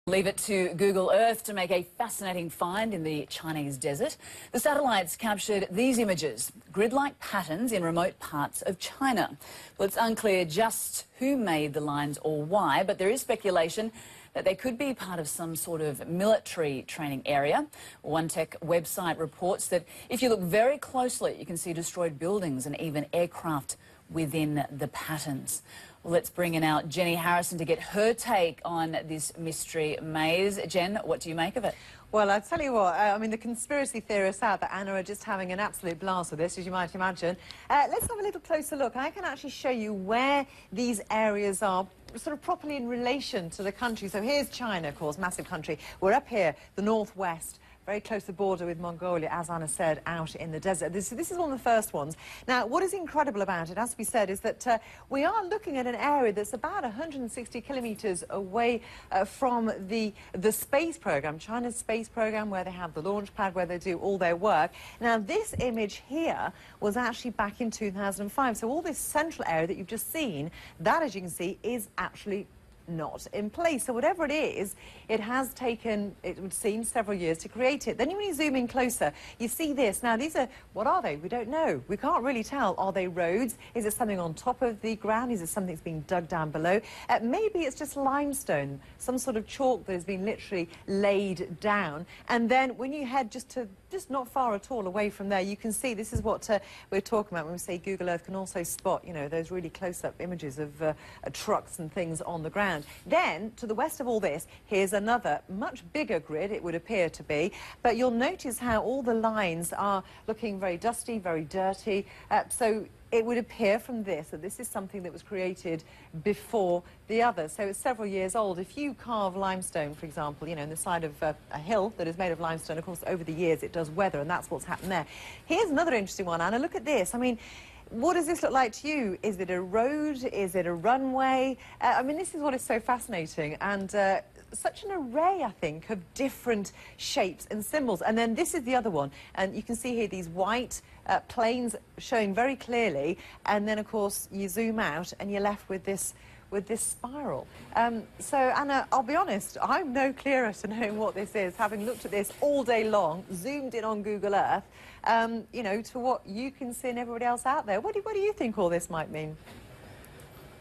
Leave it to Google Earth to make a fascinating find in the Chinese desert. The satellites captured these images, grid-like patterns in remote parts of China. Well, it's unclear just who made the lines or why, but there is speculation that they could be part of some sort of military training area. One tech website reports that if you look very closely, you can see destroyed buildings and even aircraft within the patterns. Well, let's bring in our Jenny Harrison to get her take on this mystery maze. Jen, what do you make of it? Well, I'll tell you what, I mean, the conspiracy theorists out there, Anna, are just having an absolute blast with this, as you might imagine. Let's have a little closer look. I can actually show you where these areas are sort of properly in relation to the country. So here's China, of course, massive country. We're up here, the northwest, very close to the border with Mongolia, as Anna said, out in the desert. This is one of the first ones. Now, what is incredible about it, as we said, is that we are looking at an area that's about 160 kilometres away from the space program, China's space program, where they have the launch pad, where they do all their work. Now, this image here was actually back in 2005. So all this central area that you've just seen, that, as you can see, is actually not in place. So whatever it is, it has taken, it would seem, several years to create it. Then when you zoom in closer, you see this. Now, these are, what are they? We don't know. We can't really tell. Are they roads? Is it something on top of the ground? Is it something that's being dug down below? Maybe it's just limestone, some sort of chalk that has been literally laid down. And then when you head just not far at all away from there, you can see this is what we're talking about when we say Google Earth can also spot, you know, those really close-up images of trucks and things on the ground. Then, to the west of all this, here's another much bigger grid, it would appear to be, but you'll notice how all the lines are looking very dusty, very dirty. So it would appear from this that this is something that was created before the others. So it's several years old. If you carve limestone, for example, you know, in the side of a hill that is made of limestone, of course, over the years it does weather, and that's what's happened there. Here's another interesting one, Anna. Look at this. I mean, what does this look like to you? Is it a road? Is it a runway? I mean, this is what is so fascinating, and such an array, I think, of different shapes and symbols. And then this is the other one, and you can see here these white planes showing very clearly, and then, of course, you zoom out and you're left with this spiral. So, Anna, I'll be honest, I'm no clearer to knowing what this is, having looked at this all day long, zoomed in on Google Earth, you know, to what you can see and everybody else out there. What do you think all this might mean?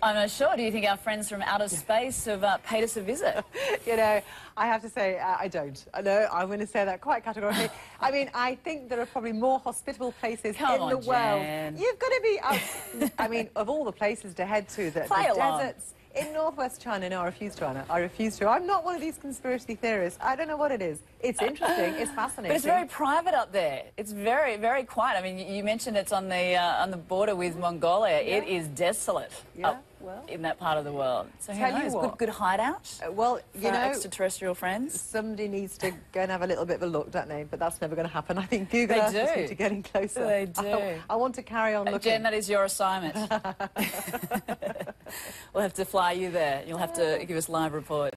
I'm not sure. Do you think our friends from outer space have paid us a visit? You know, I have to say, I don't. No, I'm going to say that quite categorically. I mean, I think there are probably more hospitable places in the world. Jen. You've got to be, I mean, of all the places to head to, the deserts in northwest China. No, I refuse to, Anna. I refuse to. I'm not one of these conspiracy theorists. I don't know what it is. It's interesting. It's fascinating. But it's very private up there. It's very, very quiet. I mean, you mentioned it's on the border with Mongolia. Yeah. It is desolate. Yeah. Well, in that part of the world. So who knows? Good hideout. Well, you know, extraterrestrial friends. Somebody needs to go and have a little bit of a look, don't they? But that's never going to happen. I think Google Earth just need to get in closer. They do. I want to carry on looking. Jen, that is your assignment. We'll have to fly you there. You'll have to give us live report.